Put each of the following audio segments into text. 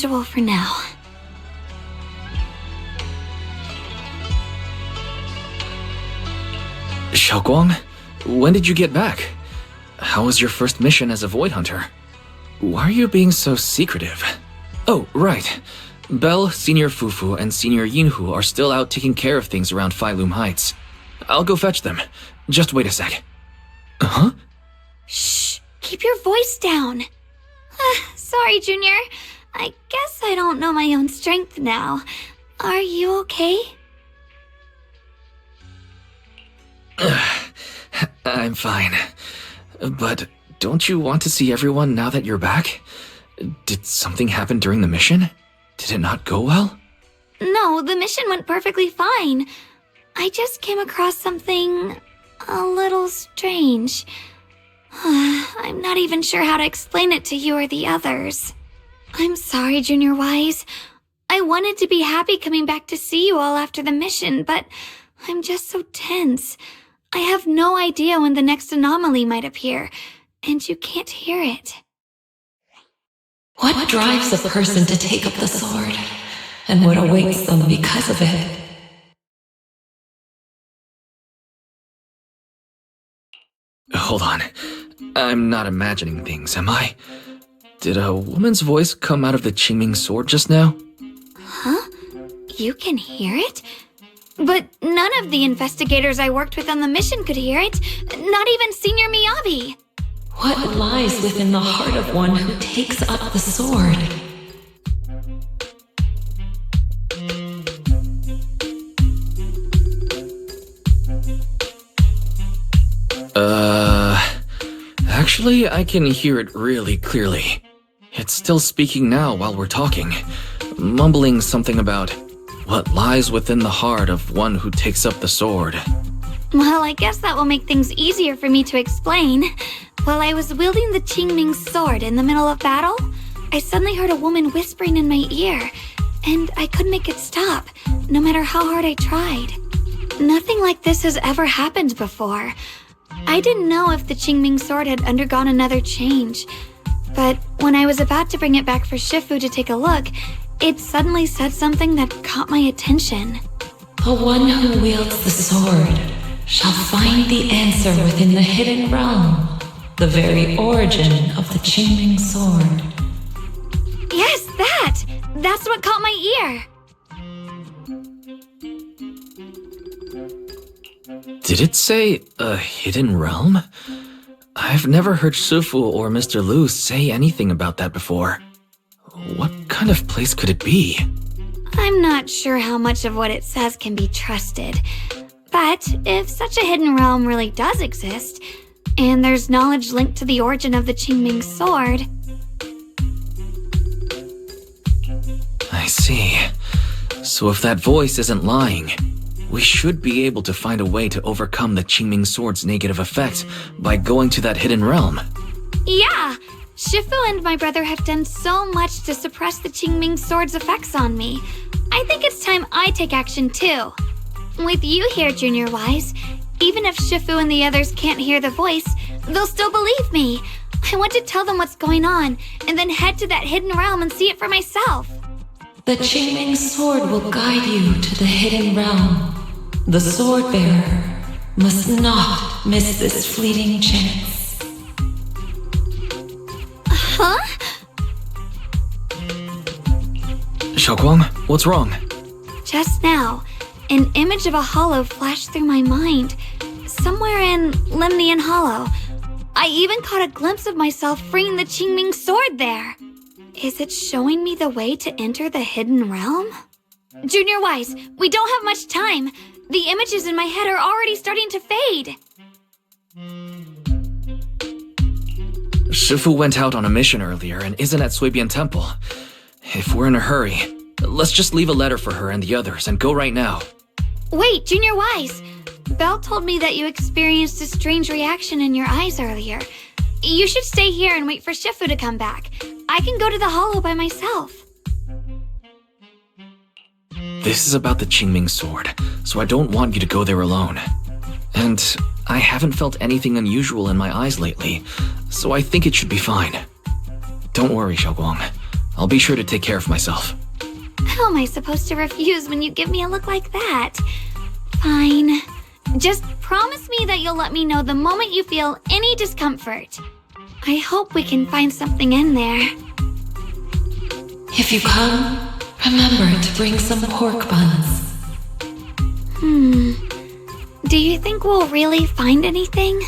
usual for now. Shouguang, when did you get back? How was your first mission as a Void Hunter? Why are you being so secretive? Oh, right. Belle, Senior Fufu, and Senior Yinhu are still out taking care of things around Phylum Heights. I'll go fetch them. Just wait a sec. Huh? Shh! Keep your voice down. Sorry, Junior. I guess I don't know my own strength now. Are you okay? I'm fine. But don't you want to see everyone now that you're back? Did something happen during the mission? Did it not go well? No, the mission went perfectly fine. I just came across something a little strange. I'm not even sure how to explain it to you or the others. I'm sorry, Junior Wise. I wanted to be happy coming back to see you all after the mission, but I'm just so tense. I have no idea when the next anomaly might appear, and you can't hear it. What drives a person to take up the sword, and what awaits them because of it? Hold on. I'm not imagining things, am I? Did a woman's voice come out of the Qingming sword just now? Huh? You can hear it? But none of the investigators I worked with on the mission could hear it, not even Senior Miyabi. What lies within the heart of one who takes up the sword? Actually, I can hear it really clearly. It's still speaking now while we're talking, mumbling something about what lies within the heart of one who takes up the sword. Well, I guess that will make things easier for me to explain. While I was wielding the Qingming sword in the middle of battle, I suddenly heard a woman whispering in my ear, and I couldn't make it stop, no matter how hard I tried. Nothing like this has ever happened before. I didn't know if the Qingming sword had undergone another change, but when I was about to bring it back for Shifu to take a look, it suddenly said something that caught my attention. The one who wields the sword shall find the answer within the hidden realm, the very origin of the Qingming sword. Yes, that's what caught my ear. Did it say a hidden realm? I've never heard Shifu or Mr. Lu say anything about that before. What kind of place could it be? I'm not sure how much of what it says can be trusted. But if such a hidden realm really does exist, and there's knowledge linked to the origin of the Qingming sword... I see. So if that voice isn't lying, we should be able to find a way to overcome the Qingming sword's negative effect by going to that hidden realm. Yeah! Shifu and my brother have done so much to suppress the Qingming sword's effects on me. I think it's time I take action too. With you here, Junior Wise, even if Shifu and the others can't hear the voice, they'll still believe me. I want to tell them what's going on, and then head to that hidden realm and see it for myself. The Qingming sword will guide you to the hidden realm. The sword bearer must not miss this fleeting chance. Huh? Shouguang, what's wrong? Just now, an image of a hollow flashed through my mind, somewhere in Limnian Hollow. I even caught a glimpse of myself freeing the Qingming sword there. Is it showing me the way to enter the hidden realm? Junior Wise, we don't have much time. The images in my head are already starting to fade. Shifu went out on a mission earlier and isn't at Suibian Temple. If we're in a hurry, let's just leave a letter for her and the others and go right now. Wait, Junior Wise. Belle told me that you experienced a strange reaction in your eyes earlier. You should stay here and wait for Shifu to come back. I can go to the hollow by myself. This is about the Qingming sword, so I don't want you to go there alone. And I haven't felt anything unusual in my eyes lately, so I think it should be fine. Don't worry, Shouguang. I'll be sure to take care of myself. How am I supposed to refuse when you give me a look like that? Fine. Just promise me that you'll let me know the moment you feel any discomfort. I hope we can find something in there. If you come, remember to bring some pork buns. Do you think we'll really find anything?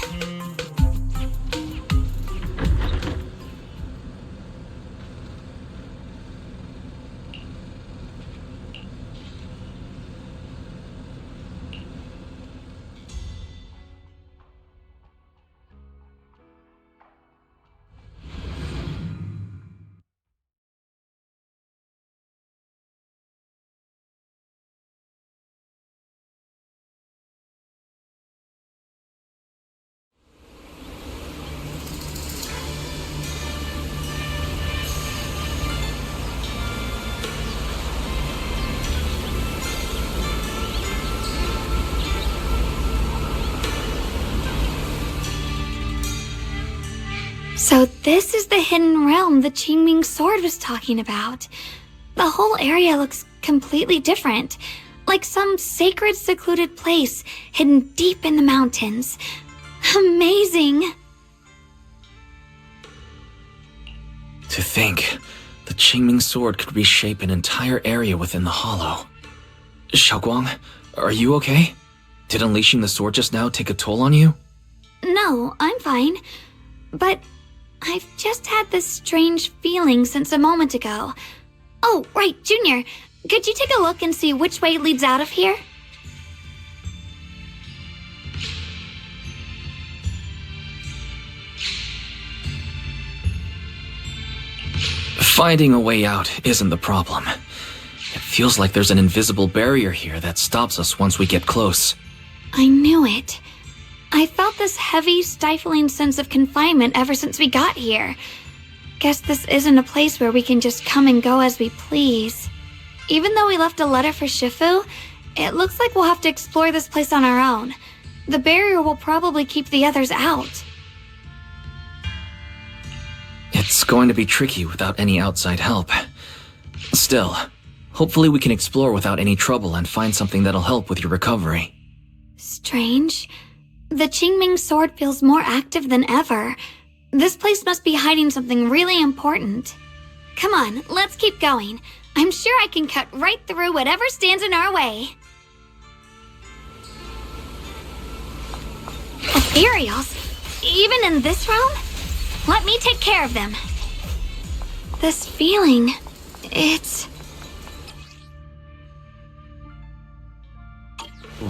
So this is the hidden realm the Qingming sword was talking about. The whole area looks completely different, like some sacred secluded place hidden deep in the mountains. Amazing! To think, the Qingming sword could reshape an entire area within the hollow. Shuguang, are you okay? Did unleashing the sword just now take a toll on you? No, I'm fine. But I've just had this strange feeling since a moment ago. Oh, right, Junior. Could you take a look and see which way leads out of here? Finding a way out isn't the problem. It feels like there's an invisible barrier here that stops us once we get close. I knew it. I felt this heavy, stifling sense of confinement ever since we got here. Guess this isn't a place where we can just come and go as we please. Even though we left a letter for Shifu, it looks like we'll have to explore this place on our own. The barrier will probably keep the others out. It's going to be tricky without any outside help. Still, hopefully we can explore without any trouble and find something that'll help with your recovery. Strange. The Qingming sword feels more active than ever. This place must be hiding something really important. Come on, let's keep going. I'm sure I can cut right through whatever stands in our way. Ethereals? Even in this realm? Let me take care of them. This feeling, it's...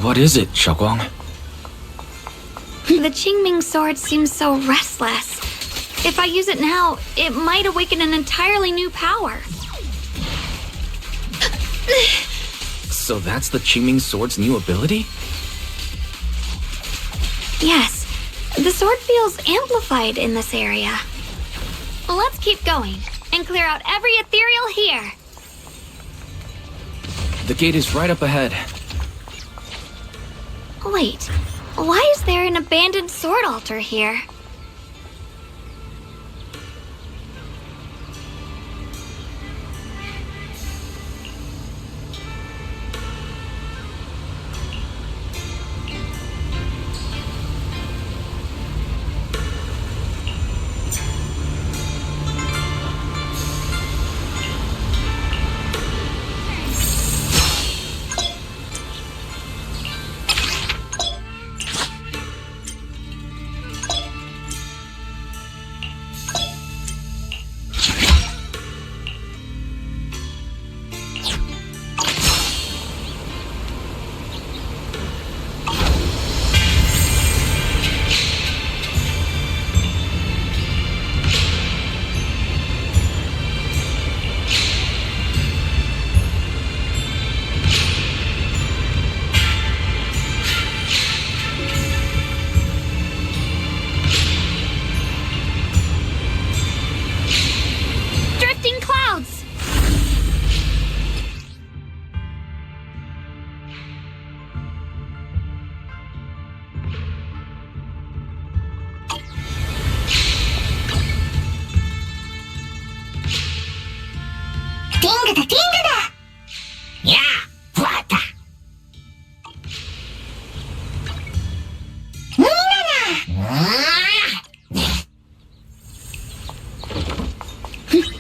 What is it, Shuguang? The Qingming sword seems so restless. If I use it now, it might awaken an entirely new power. So that's the Qingming sword's new ability? Yes, the sword feels amplified in this area. Let's keep going and clear out every ethereal here. The gate is right up ahead. Wait, why is there an abandoned sword altar here?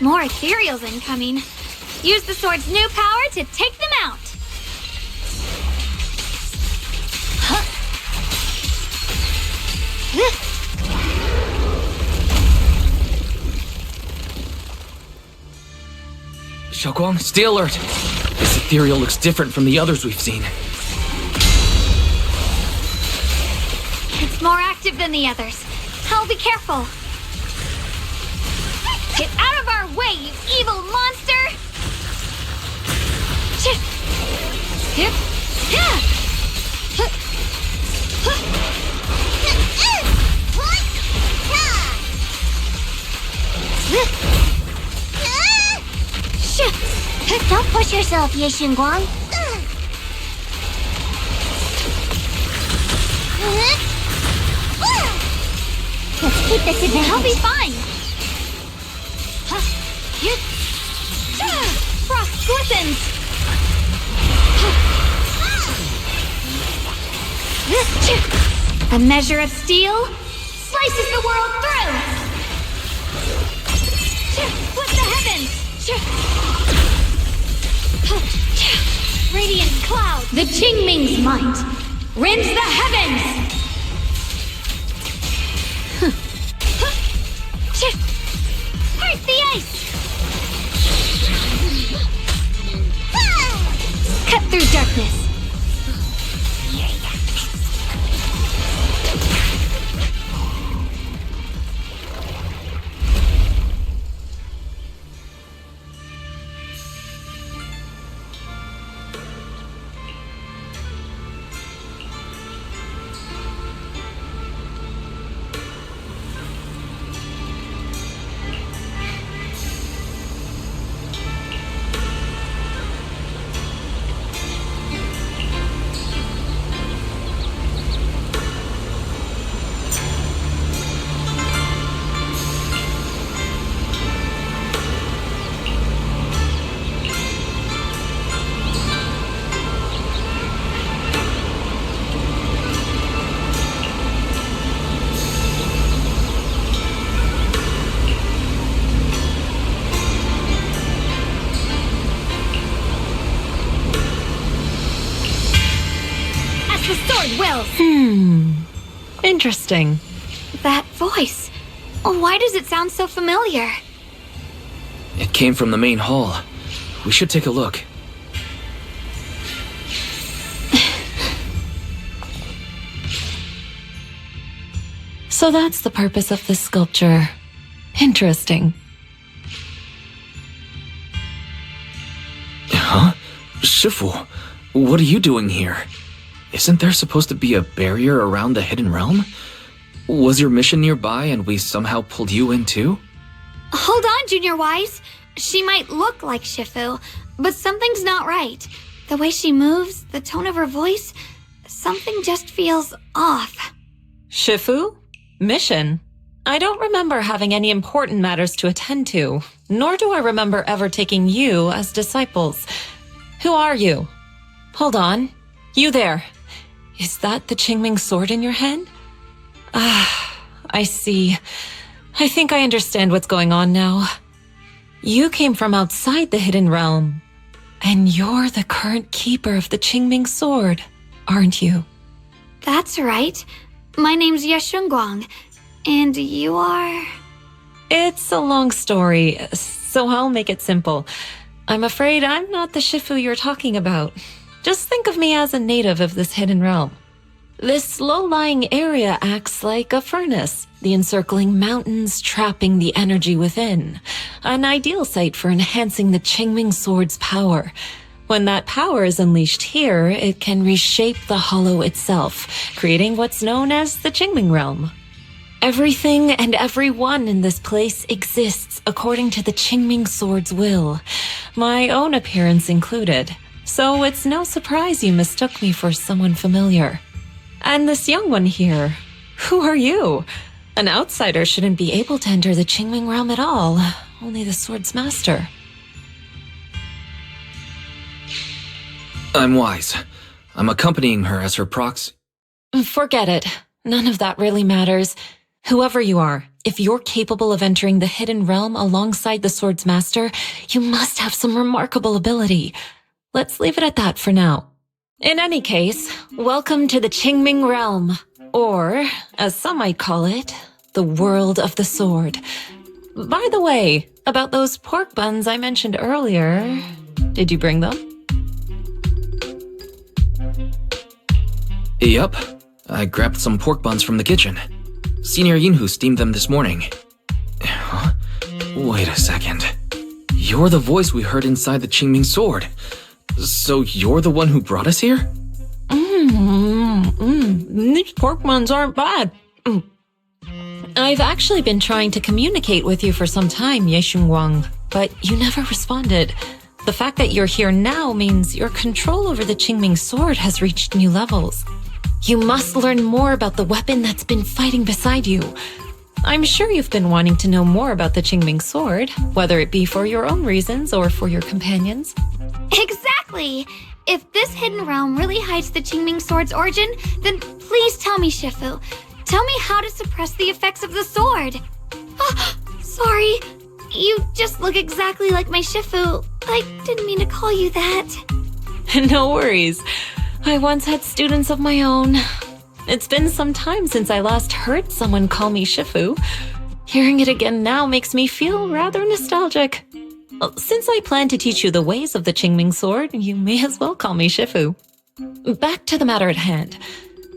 More ethereals incoming. Use the sword's new power to take them out. Shuguang, stay alert! This ethereal looks different from the others we've seen. It's more active than the others. I'll be careful. Get out of our way, you evil monster! Don't push yourself, Ye Xinguang. Let's keep this advantage. I'll be fine. Frost glistens. A measure of steel slices the world through. Split the heavens. Radiant cloud. The Qingming's might rends the heavens. Heart the ice. Cut through darkness. The sword wills. Interesting. That voice. Why does it sound so familiar? It came from the main hall. We should take a look. So that's the purpose of this sculpture. Interesting. Huh? Shifu, what are you doing here? Isn't there supposed to be a barrier around the hidden realm? Was your mission nearby and we somehow pulled you in too? Hold on, Junior Wise. She might look like Shifu, but something's not right. The way she moves, the tone of her voice, something just feels off. Shifu? Mission? I don't remember having any important matters to attend to, nor do I remember ever taking you as disciples. Who are you? Hold on. You there. Is that the Qingming sword in your hand? Ah, I see. I think I understand what's going on now. You came from outside the hidden realm, and you're the current keeper of the Qingming sword, aren't you? That's right. My name's Ye Xinguang, and you are... It's a long story, so I'll make it simple. I'm afraid I'm not the Shifu you're talking about. Just think of me as a native of this hidden realm. This low-lying area acts like a furnace, the encircling mountains trapping the energy within. An ideal site for enhancing the Qingming sword's power. When that power is unleashed here, it can reshape the hollow itself, creating what's known as the Qingming realm. Everything and everyone in this place exists according to the Qingming sword's will, my own appearance included. So it's no surprise you mistook me for someone familiar. And this young one here, who are you? An outsider shouldn't be able to enter the Qingming realm at all, only the sword's master. I'm Wise. I'm accompanying her as her proxy. Forget it. None of that really matters. Whoever you are, If you're capable of entering the hidden realm alongside the sword's master, you must have some remarkable ability. Let's leave it at that for now. In any case, welcome to the Qingming realm, or, as some might call it, the world of the sword. By the way, about those pork buns I mentioned earlier, did you bring them? Yup. I grabbed some pork buns from the kitchen. Senior Yinhu steamed them this morning. Huh? Wait a second. You're the voice we heard inside the Qingming sword. So you're the one who brought us here? These pork buns aren't bad. I've actually been trying to communicate with you for some time, Shuguang, but you never responded. The fact that you're here now means your control over the Qingming sword has reached new levels. You must learn more about the weapon that's been fighting beside you. I'm sure you've been wanting to know more about the Qingming sword, whether it be for your own reasons or for your companions. Exactly! If this hidden realm really hides the Qingming sword's origin, then please tell me, Shifu. Tell me how to suppress the effects of the sword. Oh, sorry. You just look exactly like my Shifu. I didn't mean to call you that. No worries. I once had students of my own. It's been some time since I last heard someone call me Shifu. Hearing it again now makes me feel rather nostalgic. Since I plan to teach you the ways of the Qingming sword, you may as well call me Shifu. Back to the matter at hand.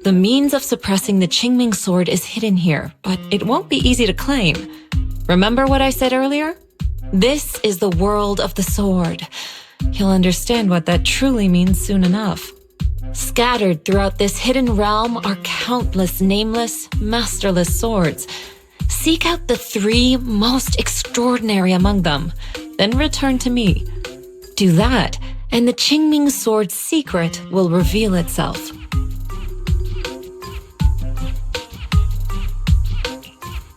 The means of suppressing the Qingming sword is hidden here, but it won't be easy to claim. Remember what I said earlier? This is the world of the sword. You'll understand what that truly means soon enough. Scattered throughout this hidden realm are countless nameless, masterless swords. Seek out the 3 most extraordinary among them, then return to me. Do that, and the Qingming sword's secret will reveal itself.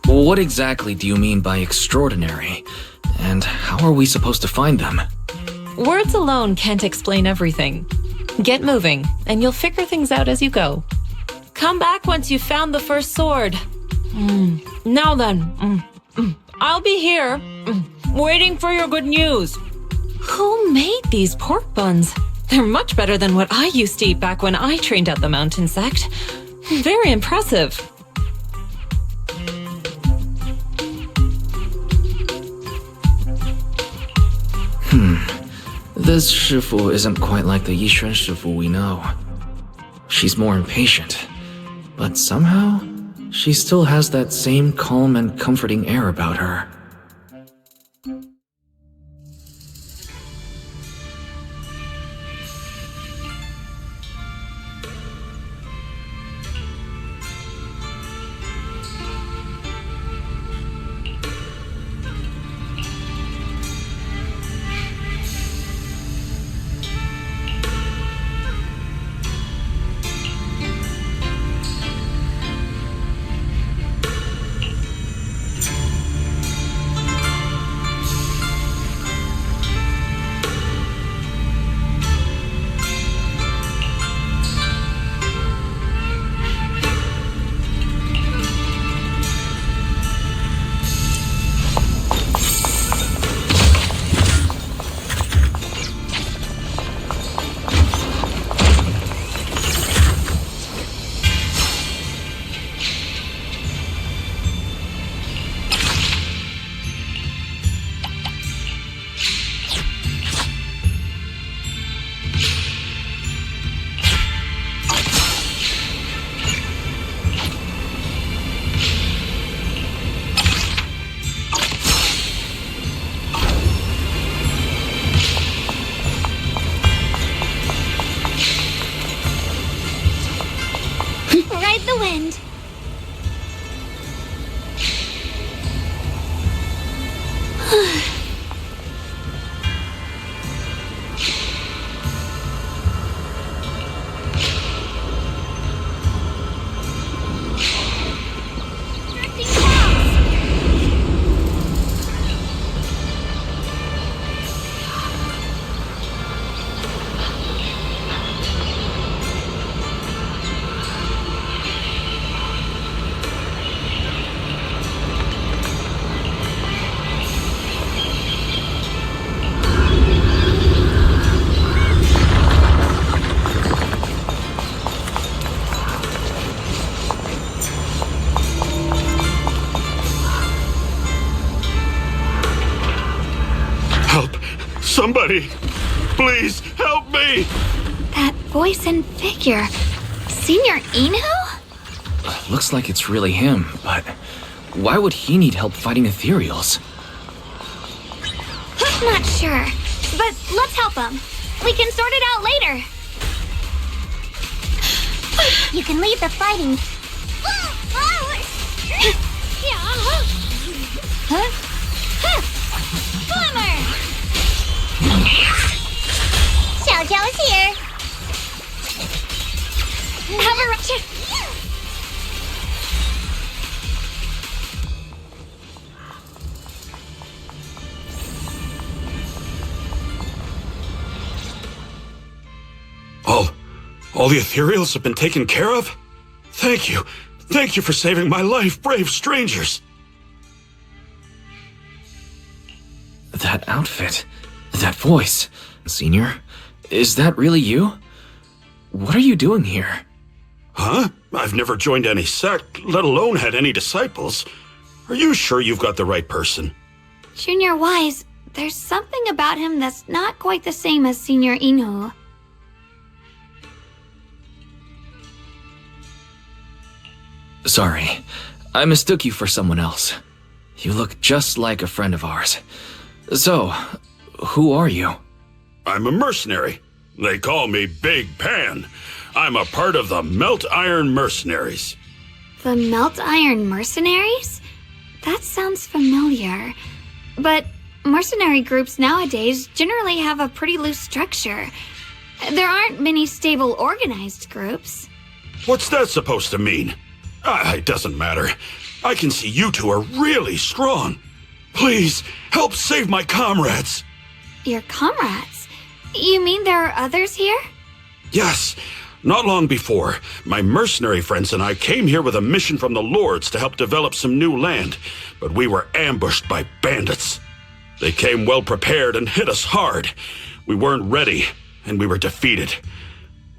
What exactly do you mean by extraordinary? And how are we supposed to find them? Words alone can't explain everything. Get moving, and you'll figure things out as you go. Come back once you've found the first sword. Now then, I'll be here, waiting for your good news. Who made these pork buns? They're much better than what I used to eat back when I trained at the mountain sect. Very impressive. This Shifu isn't quite like the Yixuan Shifu we know. She's more impatient, but somehow, she still has that same calm and comforting air about her. Ride the wind. Somebody, please help me! That voice and figure. Senior Inu? Looks like it's really him, but why would he need help fighting ethereals? Not sure, but let's help him. We can sort it out later. You can leave the fighting. Glimmer! Shoutout here. Have a All the ethereals have been taken care of? Thank you. Thank you for saving my life, brave strangers. That outfit, that voice. Senior, is that really you? What are you doing here? Huh? I've never joined any sect, let alone had any disciples. Are you sure you've got the right person? Junior Wise, there's something about him that's not quite the same as Senior Inu. Sorry, I mistook you for someone else. You look just like a friend of ours. So, who are you? I'm a mercenary. They call me Big Pan. I'm a part of the Melt Iron Mercenaries. The Melt Iron Mercenaries? That sounds familiar. But mercenary groups nowadays generally have a pretty loose structure. There aren't many stable organized groups. What's that supposed to mean? It doesn't matter. I can see you two are really strong. Please, help save my comrades. Your comrades? You mean there are others here? Yes. Not long before, my mercenary friends and I came here with a mission from the Lords to help develop some new land, but we were ambushed by bandits. They came well prepared and hit us hard. We weren't ready, and we were defeated.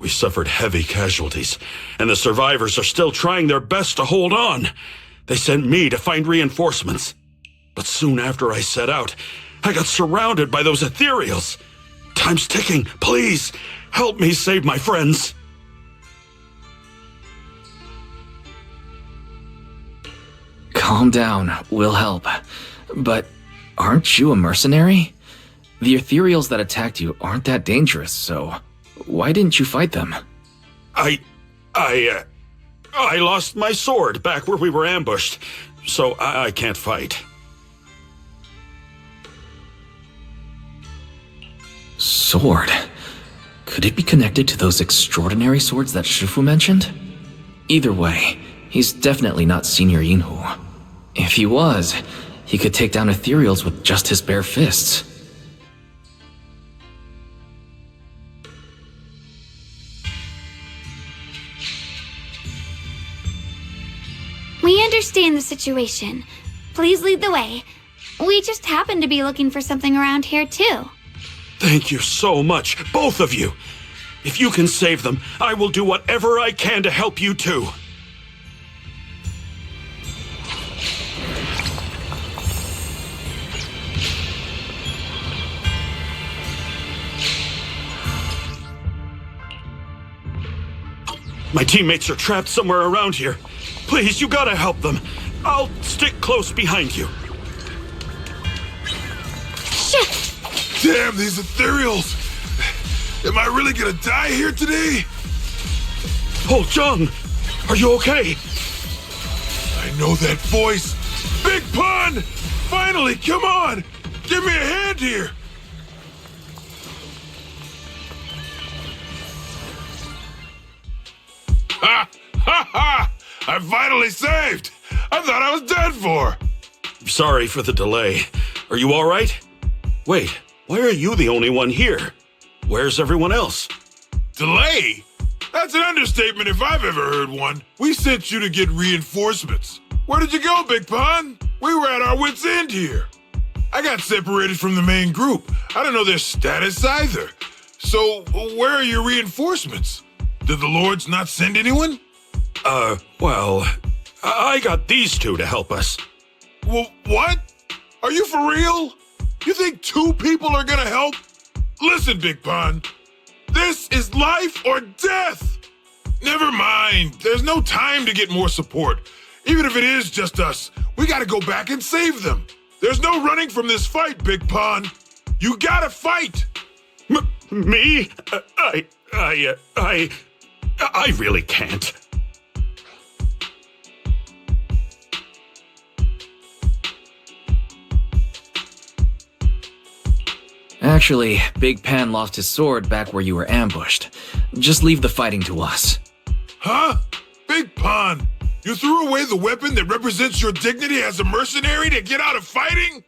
We suffered heavy casualties, and the survivors are still trying their best to hold on. They sent me to find reinforcements. But soon after I set out, I got surrounded by those ethereals. Time's ticking. Please, help me save my friends. Calm down, we'll help. But aren't you a mercenary? The ethereals that attacked you aren't that dangerous, so why didn't you fight them? I lost my sword back where we were ambushed, so I can't fight. Sword? Could it be connected to those extraordinary swords that Shifu mentioned? Either way, he's definitely not Senior Yinhu. If he was, he could take down ethereals with just his bare fists. We understand the situation. Please lead the way. We just happen to be looking for something around here, too. Thank you so much, both of you. If you can save them, I will do whatever I can to help you too. My teammates are trapped somewhere around here. Please, you gotta help them. I'll stick close behind you. Shit! Damn, these ethereals! Am I really gonna die here today? Oh, Jung, are you okay? I know that voice. Big Pun! Finally, come on! Give me a hand here! Ha! Ha ha! I'm finally saved! I thought I was dead for! Sorry for the delay. Are you all right? Wait, why are you the only one here? Where's everyone else? Delay? That's an understatement if I've ever heard one. We sent you to get reinforcements. Where did you go, Big Pun? We were at our wits' end here. I got separated from the main group. I don't know their status either. So, where are your reinforcements? Did the Lords not send anyone? Well, I got these two to help us. Well, what? Are you for real? You think two people are gonna help? Listen, Big Pun. This is life or death. Never mind. There's no time to get more support. Even if it is just us, we gotta go back and save them. There's no running from this fight, Big Pun. You gotta fight. Me? I really can't. Actually, Big Pan lost his sword back where you were ambushed. Just leave the fighting to us. Huh? Big Pun, you threw away the weapon that represents your dignity as a mercenary to get out of fighting?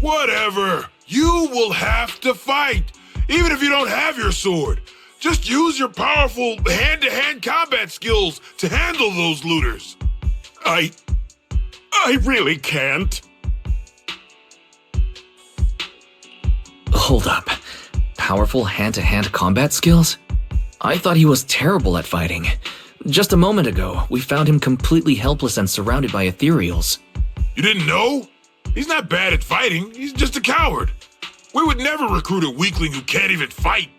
Whatever. You will have to fight, even if you don't have your sword. Just use your powerful hand-to-hand combat skills to handle those looters. I really can't. Hold up. Powerful hand-to-hand combat skills? I thought he was terrible at fighting. Just a moment ago, we found him completely helpless and surrounded by ethereals. You didn't know? He's not bad at fighting. He's just a coward. We would never recruit a weakling who can't even fight.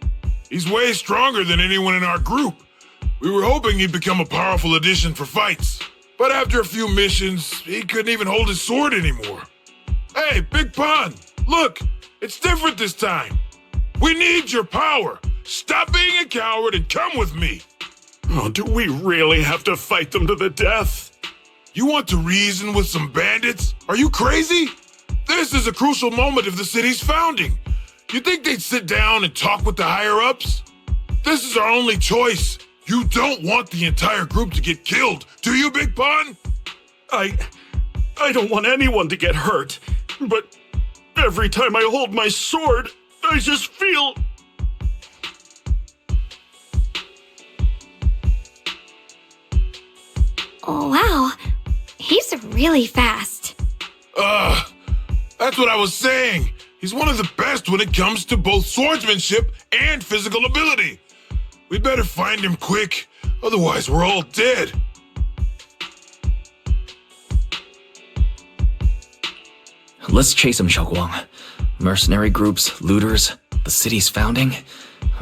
He's way stronger than anyone in our group. We were hoping he'd become a powerful addition for fights. But after a few missions, he couldn't even hold his sword anymore. Hey, Big Pun, look, it's different this time. We need your power. Stop being a coward and come with me. Oh, do we really have to fight them to the death? You want to reason with some bandits? Are you crazy? This is a crucial moment of the city's founding. You think they'd sit down and talk with the higher-ups? This is our only choice. You don't want the entire group to get killed, do you, Big Pun? I don't want anyone to get hurt, but every time I hold my sword, I just feel... Oh, wow. He's really fast. That's what I was saying. He's one of the best when it comes to both swordsmanship and physical ability. We better find him quick, otherwise we're all dead. Let's chase him, Shuguang. Mercenary groups, looters, the city's founding.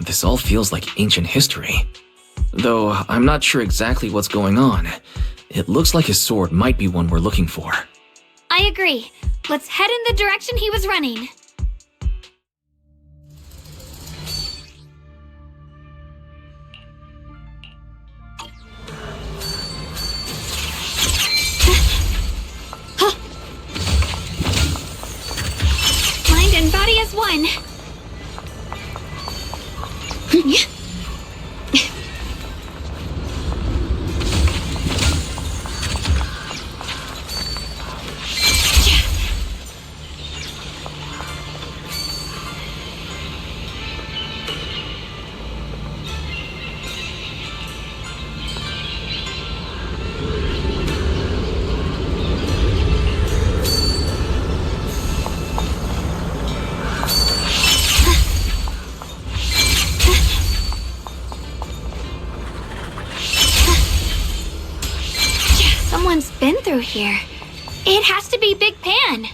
This all feels like ancient history. Though I'm not sure exactly what's going on. It looks like his sword might be one we're looking for. I agree. Let's head in the direction he was running. Mind and body as one. Someone's been through here. It has to be Big Pan.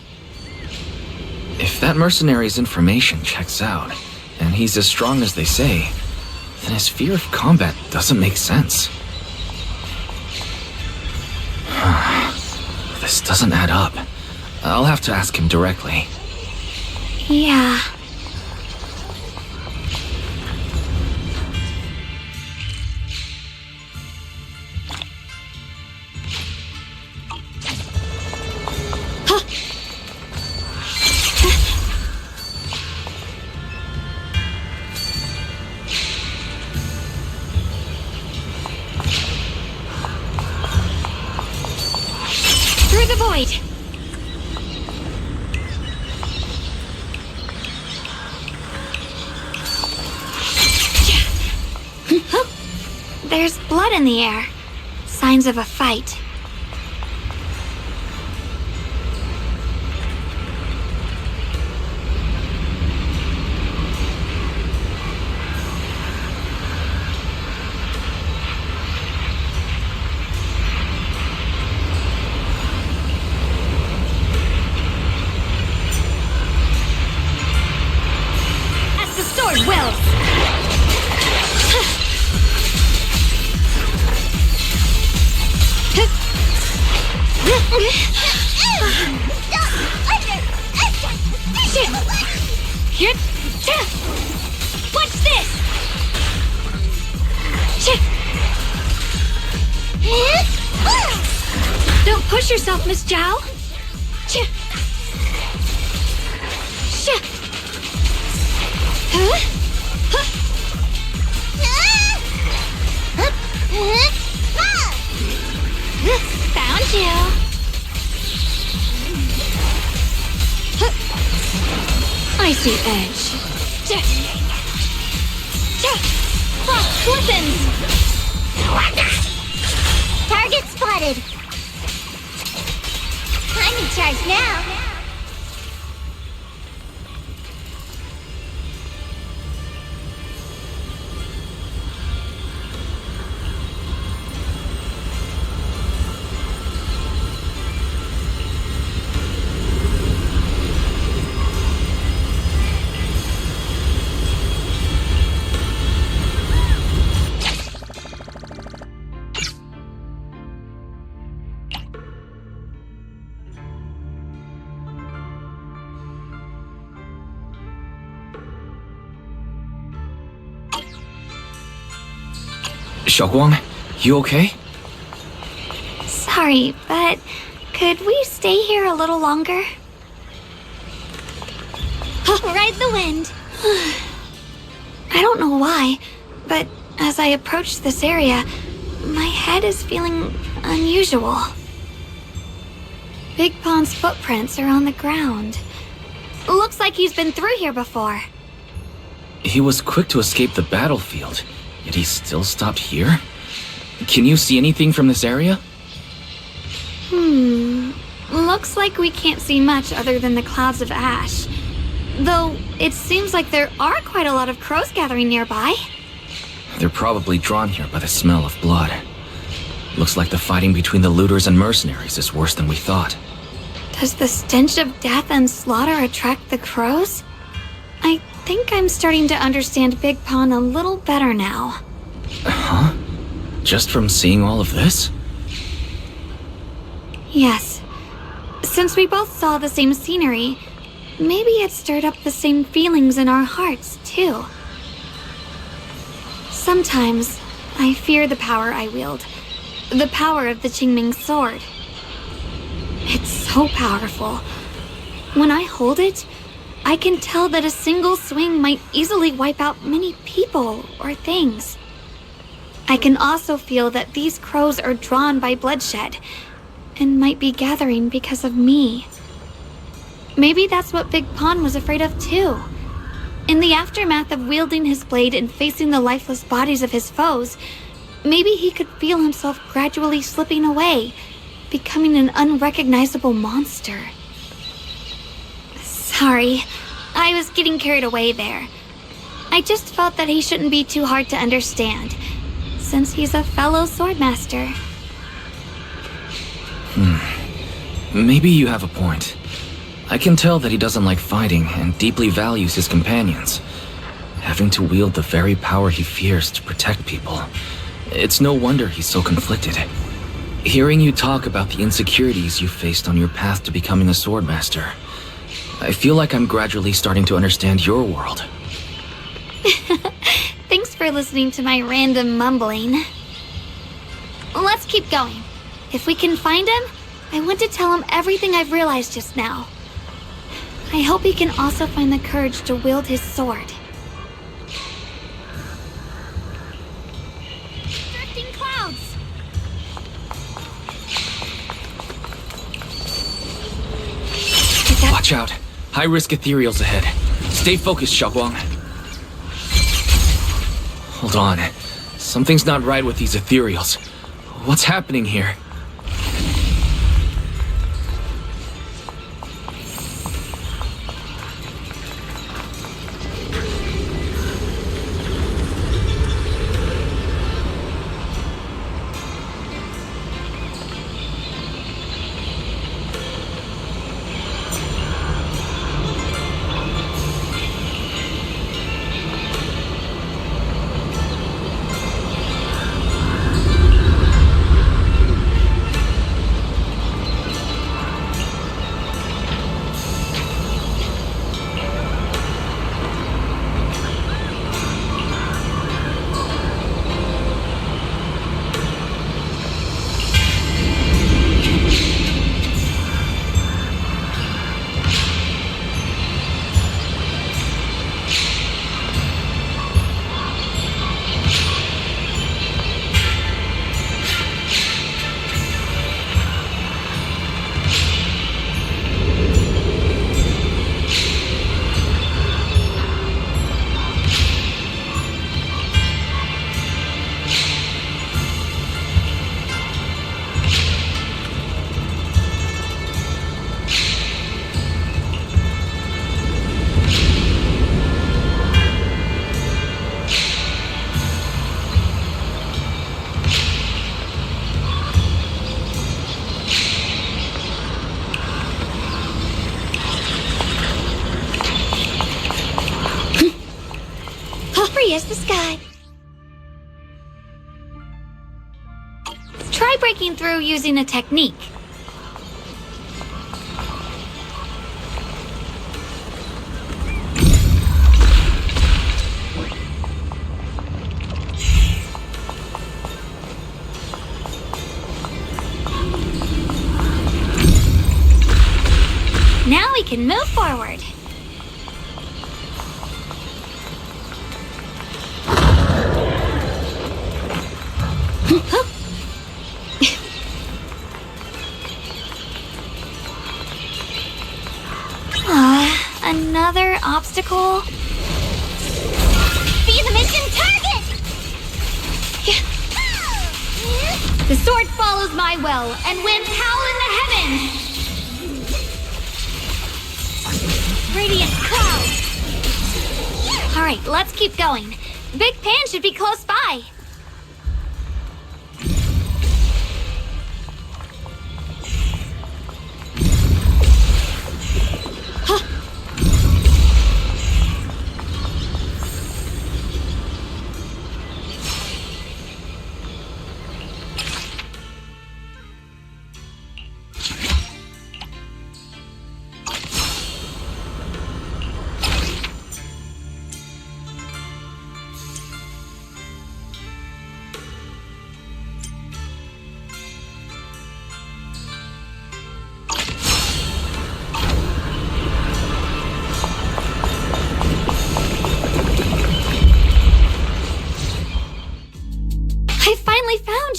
If that mercenary's information checks out, and he's as strong as they say, then his fear of combat doesn't make sense. This doesn't add up. I'll have to ask him directly. Yeah. Through the void. There's blood in the air. Signs of a fight. Watch this! Don't push yourself, Miss Zhao. Found you. I see edge. Frost glistens. Target spotted. I'm in charge now. Shuguang, you okay? Sorry, but could we stay here a little longer? Ride the wind. I don't know why, but as I approach this area, my head is feeling unusual. Big Pond's footprints are on the ground. Looks like he's been through here before. He was quick to escape the battlefield, yet he still stopped here? Can you see anything from this area? Looks like we can't see much other than the clouds of ash. Though, it seems like there are quite a lot of crows gathering nearby. They're probably drawn here by the smell of blood. Looks like the fighting between the looters and mercenaries is worse than we thought. Does the stench of death and slaughter attract the crows? I think I'm starting to understand Big Pond a little better now. Huh? Just from seeing all of this? Yes. Since we both saw the same scenery, maybe it stirred up the same feelings in our hearts, too. Sometimes, I fear the power I wield. The power of the Qingming sword. It's so powerful. When I hold it, I can tell that a single swing might easily wipe out many people or things. I can also feel that these crows are drawn by bloodshed, and might be gathering because of me. Maybe that's what Big Pond was afraid of too. In the aftermath of wielding his blade and facing the lifeless bodies of his foes, maybe he could feel himself gradually slipping away, becoming an unrecognizable monster. Sorry, I was getting carried away there. I just felt that he shouldn't be too hard to understand, since he's a fellow swordmaster. Maybe you have a point. I can tell that he doesn't like fighting and deeply values his companions. Having to wield the very power he fears to protect people. It's no wonder he's so conflicted. Hearing you talk about the insecurities you faced on your path to becoming a swordmaster, I feel like I'm gradually starting to understand your world. Thanks for listening to my random mumbling. Let's keep going. If we can find him, I want to tell him everything I've realized just now. I hope he can also find the courage to wield his sword. Drifting clouds! Watch out. High-risk ethereals ahead. Stay focused, Shuguang. Hold on. Something's not right with these ethereals. What's happening here? Try breaking through using a technique. Now we can move forward. Another obstacle? Be the mission target! The sword follows my will, and winds howl in the heavens! Radiant cloud! Alright, let's keep going. Big Pan should be close by.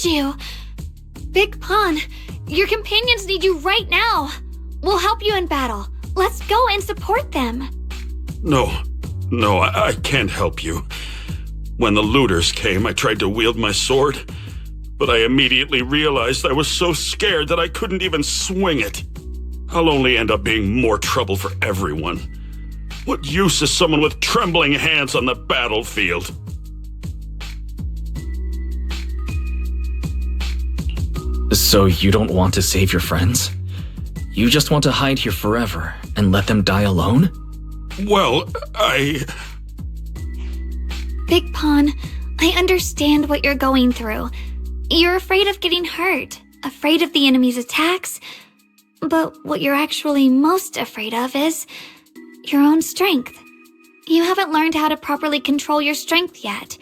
You. Big Pon, your companions need you right now. We'll help you in battle. Let's go and support them. No, I can't help you. When the looters came, I tried to wield my sword, but I immediately realized I was so scared that I couldn't even swing it. I'll only end up being more trouble for everyone. What use is someone with trembling hands on the battlefield? So you don't want to save your friends? You just want to hide here forever and let them die alone? Well, Big Pon, I understand what you're going through. You're afraid of getting hurt, afraid of the enemy's attacks. But what you're actually most afraid of is your own strength. You haven't learned how to properly control your strength yet.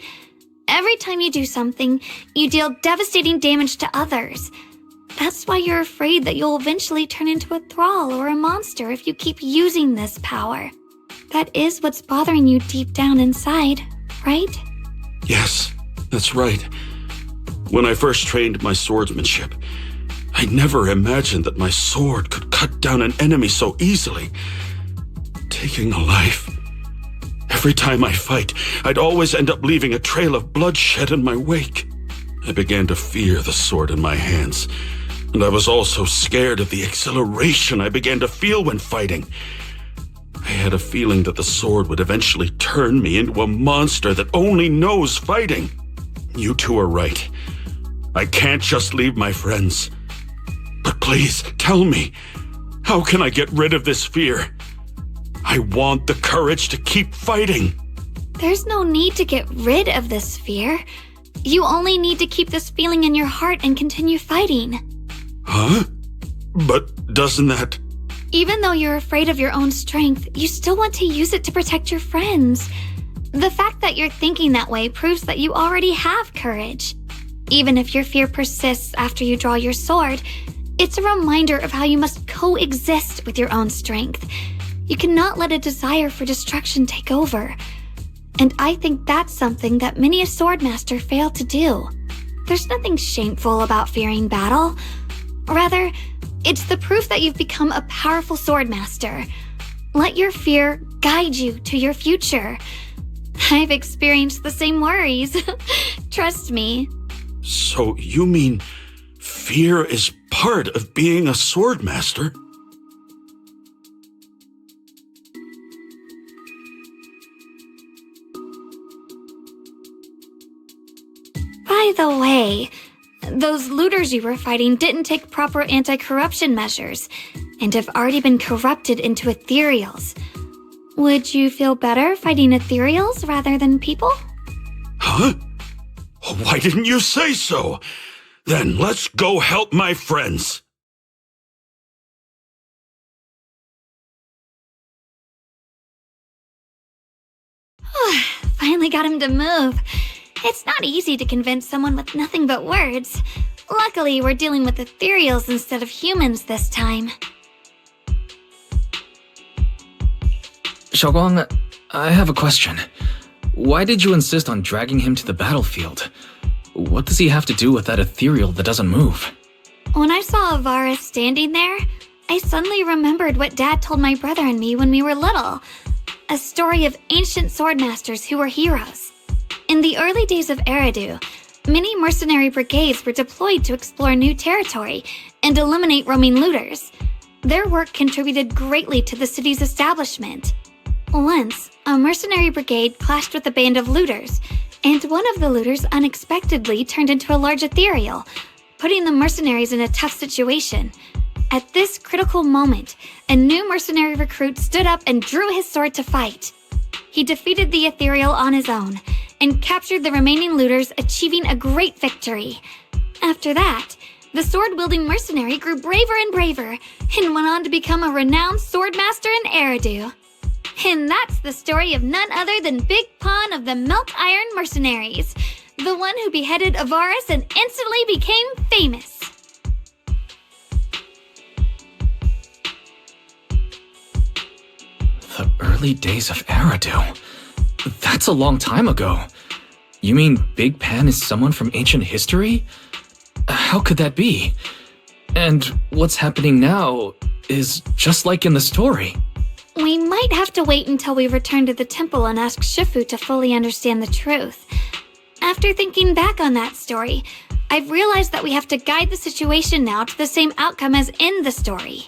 Every time you do something, you deal devastating damage to others. That's why you're afraid that you'll eventually turn into a thrall or a monster if you keep using this power. That is what's bothering you deep down inside, right? Yes, that's right. When I first trained my swordsmanship, I never imagined that my sword could cut down an enemy so easily, taking a life. Every time I fight, I'd always end up leaving a trail of bloodshed in my wake. I began to fear the sword in my hands, and I was also scared of the exhilaration I began to feel when fighting. I had a feeling that the sword would eventually turn me into a monster that only knows fighting. You two are right. I can't just leave my friends. But please, tell me, how can I get rid of this fear? I want the courage to keep fighting. There's no need to get rid of this fear. You only need to keep this feeling in your heart and continue fighting. Huh? But doesn't that... Even though you're afraid of your own strength, you still want to use it to protect your friends. The fact that you're thinking that way proves that you already have courage. Even if your fear persists after you draw your sword, it's a reminder of how you must coexist with your own strength. You cannot let a desire for destruction take over. And I think that's something that many a swordmaster fail to do. There's nothing shameful about fearing battle. Rather, it's the proof that you've become a powerful swordmaster. Let your fear guide you to your future. I've experienced the same worries. Trust me. So you mean fear is part of being a swordmaster? By the way, those looters you were fighting didn't take proper anti-corruption measures and have already been corrupted into ethereals. Would you feel better fighting ethereals rather than people? Huh? Why didn't you say so? Then let's go help my friends. Finally got him to move. It's not easy to convince someone with nothing but words. Luckily, we're dealing with ethereals instead of humans this time. Shuguang, I have a question. Why did you insist on dragging him to the battlefield? What does he have to do with that ethereal that doesn't move? When I saw Avara standing there, I suddenly remembered what Dad told my brother and me when we were little. A story of ancient swordmasters who were heroes. In the early days of Eridu, many mercenary brigades were deployed to explore new territory and eliminate roaming looters. Their work contributed greatly to the city's establishment. Once, a mercenary brigade clashed with a band of looters, and one of the looters unexpectedly turned into a large ethereal, putting the mercenaries in a tough situation. At this critical moment, a new mercenary recruit stood up and drew his sword to fight. He defeated the ethereal on his own, and captured the remaining looters, achieving a great victory. After that, the sword-wielding mercenary grew braver and braver, and went on to become a renowned swordmaster in Eridu. And that's the story of none other than Big Pon of the Melt Iron Mercenaries, the one who beheaded Avaris and instantly became famous. The early days of Eridu. That's a long time ago. You mean Big Pan is someone from ancient history? How could that be? And what's happening now is just like in the story. We might have to wait until we return to the temple and ask Shifu to fully understand the truth. After thinking back on that story, I've realized that we have to guide the situation now to the same outcome as in the story.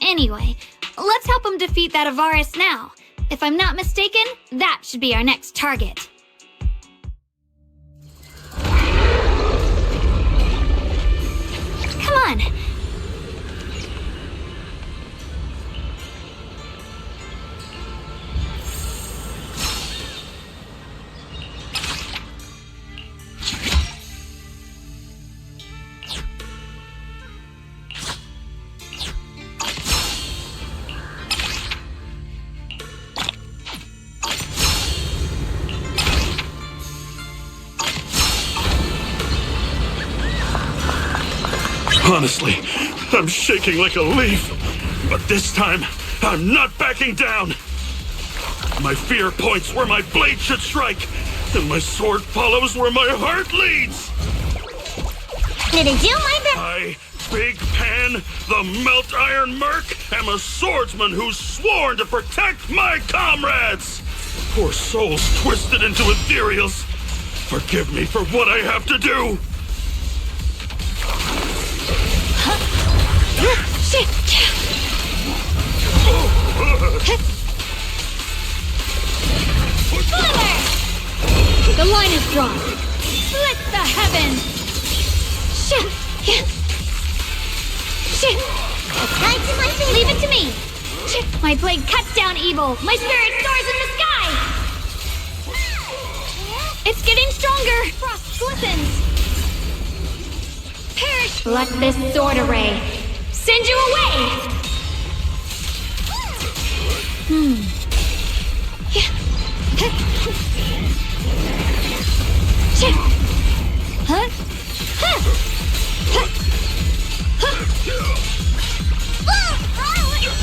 Anyway, let's help him defeat that Avaris now. If I'm not mistaken, that should be our next target. Come on! Honestly, I'm shaking like a leaf. But this time, I'm not backing down. My fear points where my blade should strike, and my sword follows where my heart leads. Did it do my best? I, Big Pan, the Melt Iron Merc, am a swordsman who's sworn to protect my comrades. Poor souls twisted into ethereals. Forgive me for what I have to do. The line is drawn. Split the heavens! Aside to my feet. Leave it to me! My blade cuts down evil! My spirit soars in the sky! It's getting stronger! Frost glistens! Perish! Let this sword array send you away!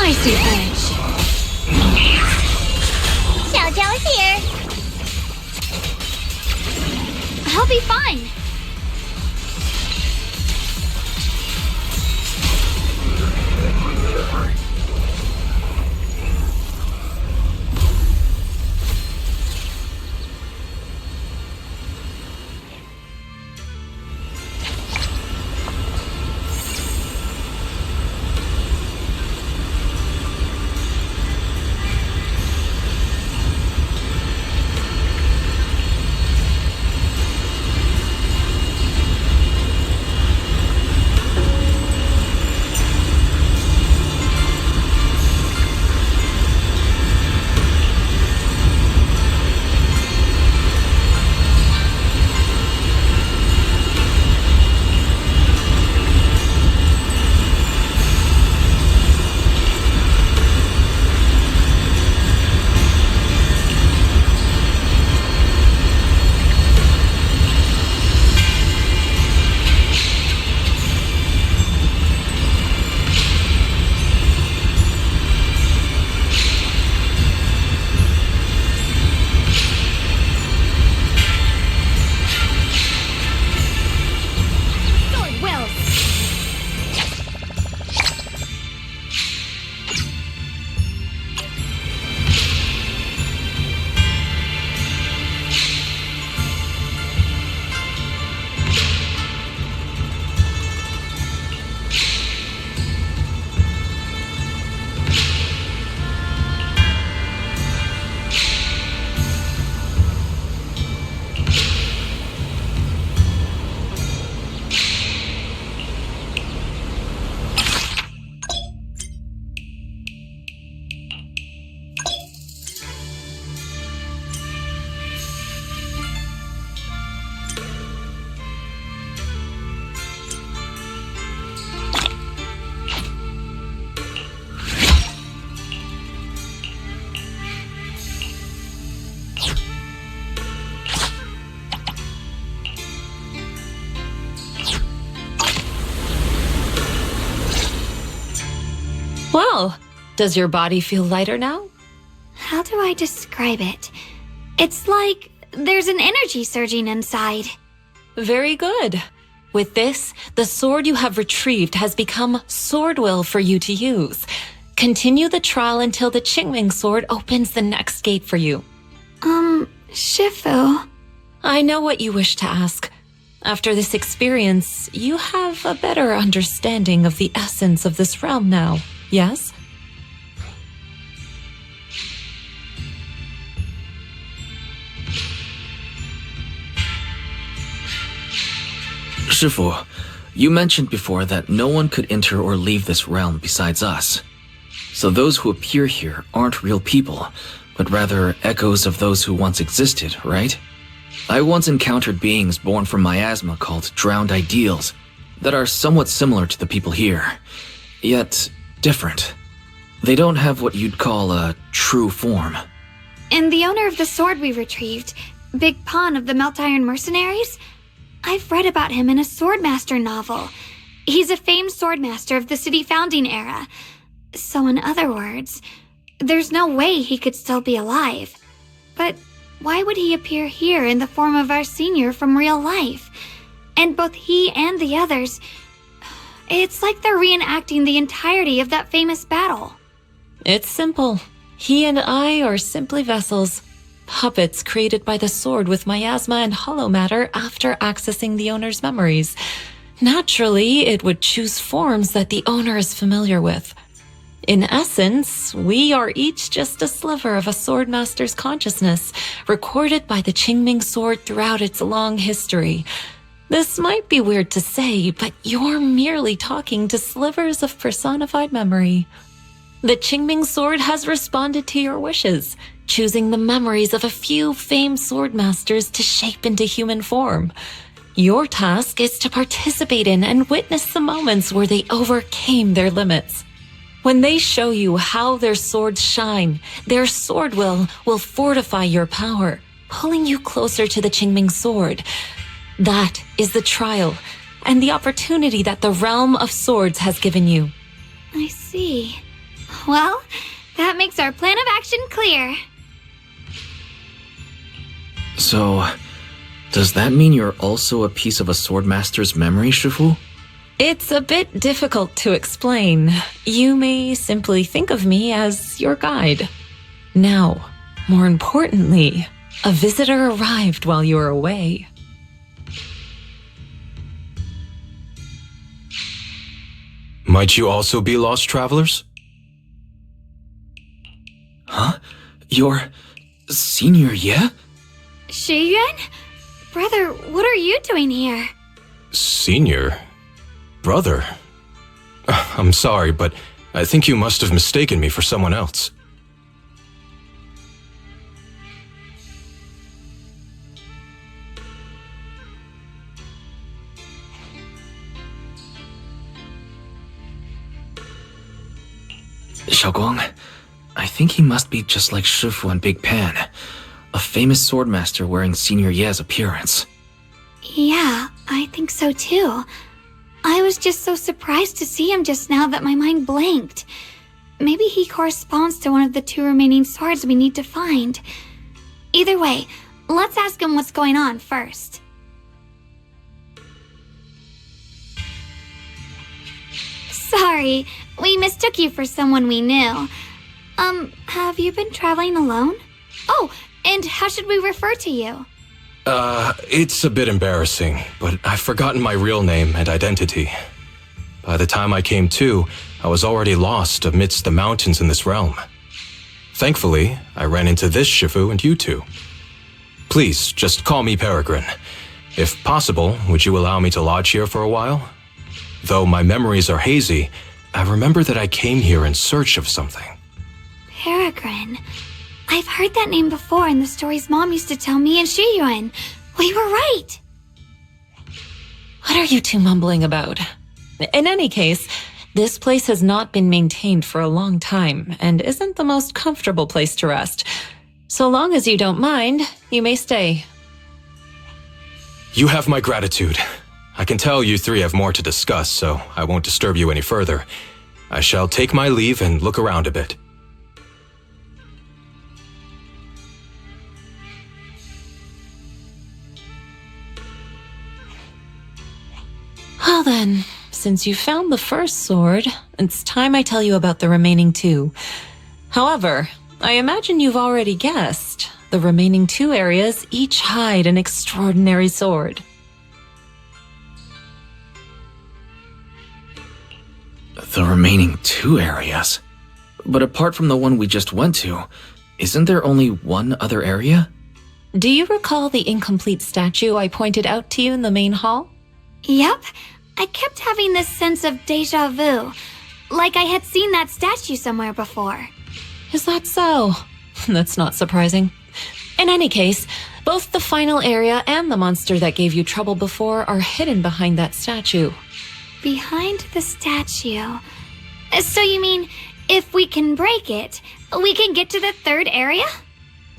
Icy edge. Shoutout here. I'll be fine. Well, does your body feel lighter now? How do I describe it? It's like there's an energy surging inside. Very good. With this, the sword you have retrieved has become sword will for you to use. Continue the trial until the Qingming sword opens the next gate for you. Shifu. I know what you wish to ask. After this experience, you have a better understanding of the essence of this realm now, yes? Shifu, you mentioned before that no one could enter or leave this realm besides us. So those who appear here aren't real people, but rather echoes of those who once existed, right? I once encountered beings born from miasma called drowned ideals that are somewhat similar to the people here, yet different. They don't have what you'd call a true form. And the owner of the sword we retrieved, Big Pon of the Melt Iron Mercenaries? I've read about him in a Swordmaster novel. He's a famed swordmaster of the city founding era. So in other words, there's no way he could still be alive. But why would he appear here in the form of our senior from real life? And both he and the others, it's like they're reenacting the entirety of that famous battle. It's simple. He and I are simply vessels. Puppets created by the sword with miasma and hollow matter after accessing the owner's memories. Naturally, it would choose forms that the owner is familiar with. In essence, we are each just a sliver of a swordmaster's consciousness, recorded by the Qingming sword throughout its long history. This might be weird to say, but you're merely talking to slivers of personified memory. The Qingming sword has responded to your wishes, choosing the memories of a few famed swordmasters to shape into human form. Your task is to participate in and witness the moments where they overcame their limits. When they show you how their swords shine, their sword will fortify your power, pulling you closer to the Qingming sword. That is the trial and the opportunity that the realm of swords has given you. I see. Well, that makes our plan of action clear. So, does that mean you're also a piece of a swordmaster's memory, Shifu? It's a bit difficult to explain. You may simply think of me as your guide. Now, more importantly, a visitor arrived while you were away. Might you also be lost travelers? Huh? Your senior, yeah? Shiyuan? Brother, what are you doing here? Senior? Brother? I'm sorry, but I think you must have mistaken me for someone else. Shuguang, I think he must be just like Shifu and Big Pan, a famous swordmaster wearing Senior Ye's appearance. Yeah, I think so too. I was just so surprised to see him just now that my mind blanked. Maybe he corresponds to one of the 2 remaining swords we need to find. Either way, let's ask him what's going on first. Sorry, we mistook you for someone we knew. Have you been traveling alone? Oh, and how should we refer to you? It's a bit embarrassing, but I've forgotten my real name and identity. By the time I came to, I was already lost amidst the mountains in this realm. Thankfully, I ran into this Shifu and you two. Please, just call me Peregrine. If possible, would you allow me to lodge here for a while? Though my memories are hazy, I remember that I came here in search of something. Peregrine. I've heard that name before in the stories Mom used to tell me and Shiyuan. We were right. What are you two mumbling about? In any case, this place has not been maintained for a long time and isn't the most comfortable place to rest. So long as you don't mind, you may stay. You have my gratitude. I can tell you three have more to discuss, so I won't disturb you any further. I shall take my leave and look around a bit. Well then, since you found the first sword, it's time I tell you about the remaining two. However, I imagine you've already guessed. The remaining two areas each hide an extraordinary sword. The remaining two areas? But apart from the one we just went to, isn't there only one other area? Do you recall the incomplete statue I pointed out to you in the main hall? Yep. I kept having this sense of deja vu. Like I had seen that statue somewhere before. Is that so? That's not surprising. In any case, both the final area and the monster that gave you trouble before are hidden behind that statue. Behind the statue. So you mean, if we can break it, we can get to the third area?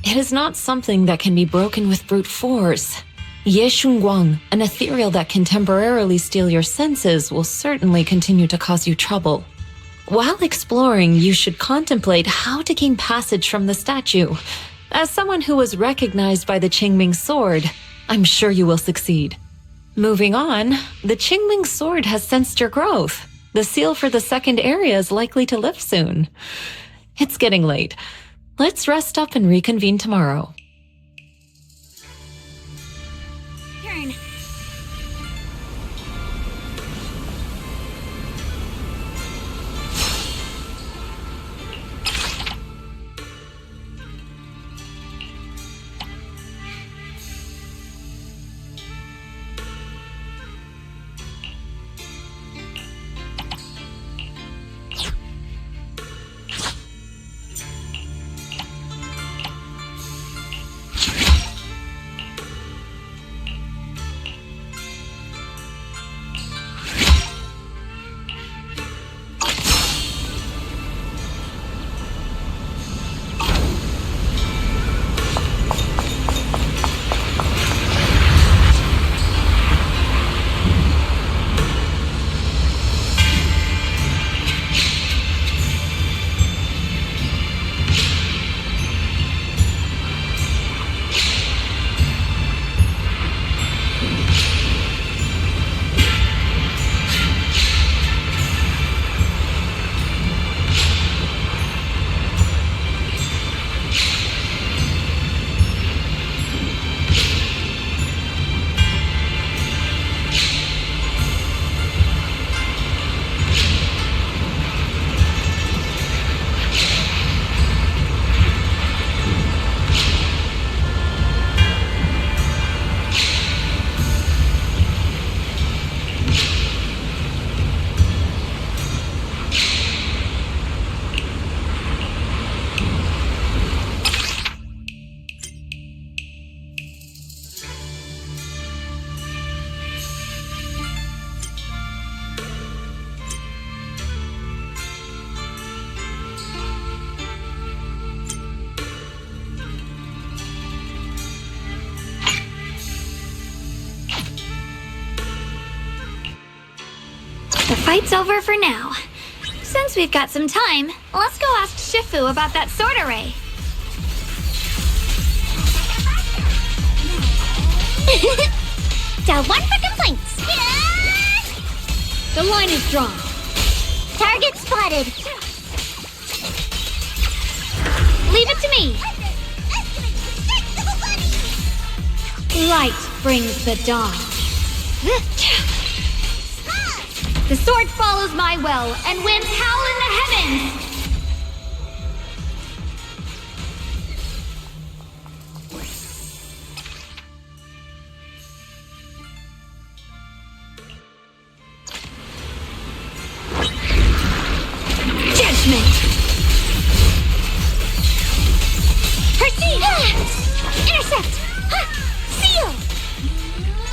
It is not something that can be broken with brute force. Shuguang, an ethereal that can temporarily steal your senses, will certainly continue to cause you trouble. While exploring, you should contemplate how to gain passage from the statue. As someone who was recognized by the Qingming sword, I'm sure you will succeed. Moving on, the Qingming sword has sensed your growth. The seal for the second area is likely to lift soon. It's getting late. Let's rest up and reconvene tomorrow. Turn. The fight's over for now. Since we've got some time, let's go ask Shifu about that sword array. Del one for complaints. The line is drawn. Target spotted. Leave it to me. Light brings the dawn. The sword follows my will, and winds howl in the heavens! Judgment! Perceive! Intercept! Seal!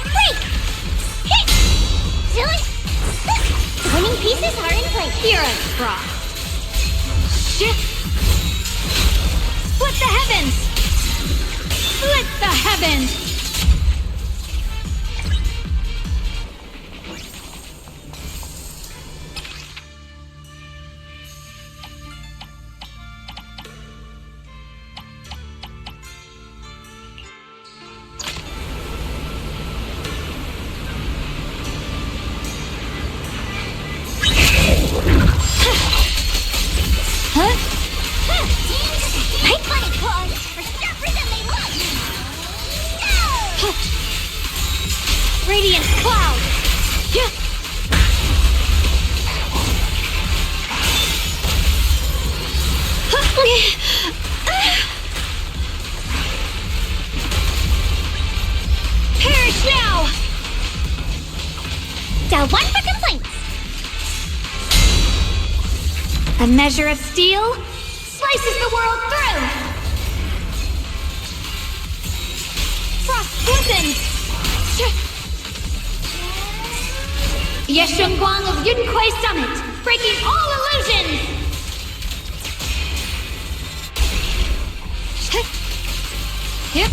Break! Hit! Silly! The winning pieces are in place. Here I cross. Shift! Split the heavens! Split the heavens! Delta 1 for complaints. A measure of steel slices the world through. Frost glistens. Yeshunguang of Yunquai Summit, breaking all illusions. Yep.